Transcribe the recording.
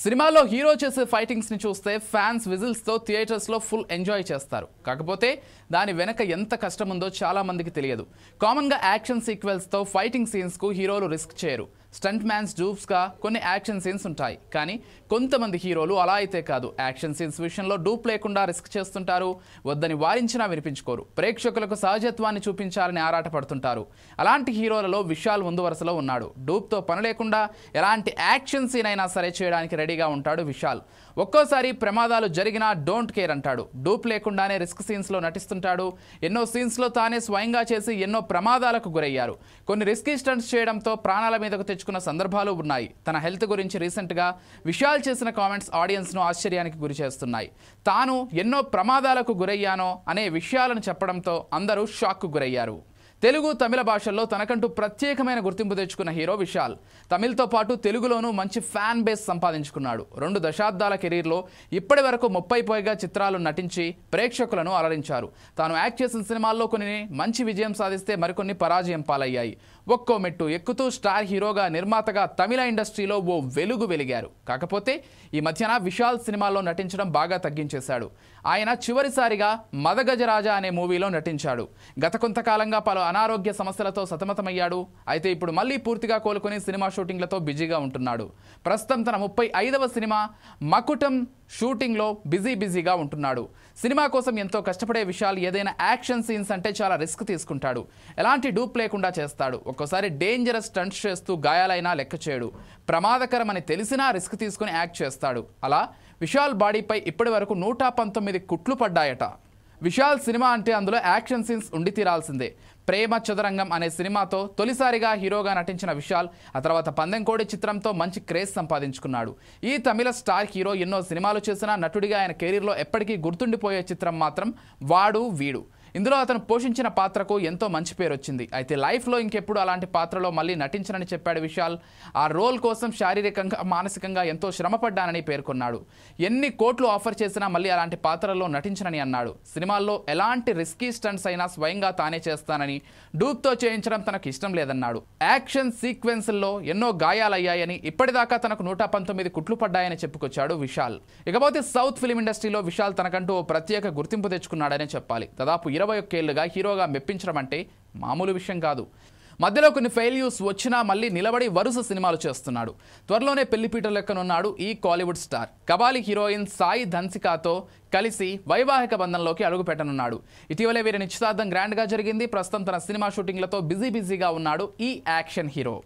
సినిమాలో హీరో చేసే ఫైటింగ్స్ ని చూస్తే ఫ్యాన్స్ విజిల్స్ తో థియేటర్స్ లో ఫుల్ ఎంజాయ్ చేస్తారు. కాకపోతే దాని వెనక ఎంత కష్టం ఉందో చాలా మందికి తెలియదు. కామన్ గా యాక్షన్ సీక్వెల్స్ తో ఫైటింగ్ సీన్స్ కు హీరోలు రిస్క్ చేయరు. స్టంట్ మ్యాన్స్ డూప్స్ గా కొన్ని యాక్షన్ సీన్స్ ఉంటాయి. కానీ కొంతమంది హీరోలు అలా అయితే కాదు. యాక్షన్ సీన్స్ విషయంలో డూప్ లేకుండా రిస్క్ చేస్తుంటారు. వద్దని వారించినా వినిపించుకోరు. ప్రేక్షకులకు సహజత్వాన్ని చూపించాలని ఆరాటపడుతుంటారు. అలాంటి హీరోలలో విశాల్ ముందు వరుసలో ఉన్నాడు. డూప్ తో పని లేకుండా ఎలాంటి యాక్షన్ సీన్ అయినా సరే చేయడానికి రెడీగా ఉంటాడు విశాల్. ఒక్కోసారి ప్రమాదాలు జరిగినా డోంట్ కేర్ అంటాడు. డూప్ లేకుండానే రిస్క్ సీన్స్ లో నటిస్తుంటాడు. ఎన్నో సీన్స్ లో తానే స్వయంగా చేసి ఎన్నో ప్రమాదాలకు గురయ్యారు. కొన్ని రిస్కీ స్టంట్స్ చేయడంతో ప్రాణాల మీదకు తెచ్చుకున్న సందర్భాలు ఉన్నాయి. తన హెల్త్ గురించి రీసెంట్ గా విశాల్ చేసిన కామెంట్స్ ఆడియన్స్ ను ఆశ్చర్యానికి గురి చేస్తున్నాయి. తాను ఎన్నో ప్రమాదాలకు గురయ్యానో అనే విషయాలను చెప్పడంతో అందరూ షాక్ కు గురయ్యారు. తెలుగు తమిళ భాషల్లో తనకంటూ ప్రత్యేకమైన గుర్తింపు తెచ్చుకున్న హీరో విశాల్. తమిళ్తో పాటు తెలుగులోనూ మంచి ఫ్యాన్ బేస్ సంపాదించుకున్నాడు. 2 దశాబ్దాల కెరీర్లో ఇప్పటి వరకు 30 పైగా చిత్రాలు నటించి ప్రేక్షకులను అలరించారు. తాను యాక్ట్ చేసిన సినిమాల్లో కొన్ని మంచి విజయం సాధిస్తే మరికొన్ని పరాజయం పాలయ్యాయి. ఒక్కో మెట్టు ఎక్కుతూ స్టార్ హీరోగా నిర్మాతగా తమిళ ఇండస్ట్రీలో ఓ వెలుగు వెలిగారు. కాకపోతే ఈ మధ్యన విశాల్ సినిమాల్లో నటించడం బాగా తగ్గించేశాడు. ఆయన చివరిసారిగా మదగజరాజా అనే మూవీలో నటించాడు. గత కొంతకాలంగా పలు అనారోగ్య సమస్యలతో సతమతమయ్యాడు. అయితే ఇప్పుడు మళ్ళీ పూర్తిగా కోలుకొని సినిమా షూటింగ్లతో బిజీగా ఉంటున్నాడు. ప్రస్తుతం తన 35వ సినిమా మకుటం షూటింగ్లో బిజీగా ఉంటున్నాడు. సినిమా కోసం ఎంతో కష్టపడే విశాల్ ఏదైనా యాక్షన్ సీన్స్ అంటే చాలా రిస్క్ తీసుకుంటాడు. ఎలాంటి డూప్ లేకుండా చేస్తాడు. ఒక్కోసారి డేంజరస్ స్టంట్స్ చేస్తూ గాయాలైనా లెక్క చేయడు. ప్రమాదకరమని తెలిసినా రిస్క్ తీసుకుని యాక్ట్ చేస్తాడు. అలా విశాల్ బాడీపై ఇప్పటి వరకు 119 కుట్లు పడ్డాయట. విశాల్ సినిమా అంటే అందులో యాక్షన్ సీన్స్ ఉండి తీరాల్సిందే. ప్రేమ చదరంగం అనే సినిమాతో తొలిసారిగా హీరోగా నటించిన విశాల్ ఆ తర్వాత పందెంకోడి చిత్రంతో మంచి క్రేజ్ సంపాదించుకున్నాడు. ఈ తమిళ స్టార్ హీరో ఎన్నో సినిమాలు చేసిన నటుడిగా ఆయన కెరీర్లో ఎప్పటికీ గుర్తుండిపోయే చిత్రం మాత్రం వాడు వీడు. ఇందులో అతను పోషించిన పాత్రకు ఎంతో మంచి పేరు వచ్చింది. అయితే లైఫ్లో ఇంకెప్పుడు అలాంటి పాత్రలో మళ్ళీ నటించనని చెప్పాడు విశాల్. ఆ రోల్ కోసం శారీరకంగా మానసికంగా ఎంతో శ్రమపడ్డానని పేర్కొన్నాడు. ఎన్ని కోట్లు ఆఫర్ చేసినా మళ్ళీ అలాంటి పాత్రలో నటించనని అన్నాడు. సినిమాల్లో ఎలాంటి రిస్కీ స్టంట్స్ అయినా స్వయంగా తానే చేస్తానని, డూప్తో చేయించడం తనకు ఇష్టం లేదన్నాడు. యాక్షన్ సీక్వెన్స్ల్లో ఎన్నో గాయాలయ్యాయని, ఇప్పటిదాకా తనకు 119 కుట్లు పడ్డాయని చెప్పుకొచ్చాడు విశాల్. ఇకపోతే సౌత్ ఫిలిం ఇండస్ట్రీలో విశాల్ తనకంటూ ఓ ప్రత్యేక గుర్తింపు తెచ్చుకున్నాడనే చెప్పాలి. దాదాపు 21 ఏళ్లుగా హీరోగా మెప్పించడం అంటే మామూలు విషయం కాదు. మధ్యలో కొన్ని ఫెయిల్యూర్స్ వచ్చినా మళ్ళీ నిలబడి వరుస సినిమాలు చేస్తున్నాడు. త్వరలోనే పెళ్లిపీట లెక్కనున్నాడు ఈ కాలీవుడ్ స్టార్. కబాలి హీరోయిన్ సాయి ధన్సికాతో కలిసి వైవాహిక బంధంలోకి అడుగుపెట్టనున్నాడు. ఇటీవలే వీరి నిశ్చితార్థం గ్రాండ్గా జరిగింది. ప్రస్తుతం తన సినిమా షూటింగ్లతో బిజీగా ఉన్నాడు ఈ యాక్షన్ హీరో.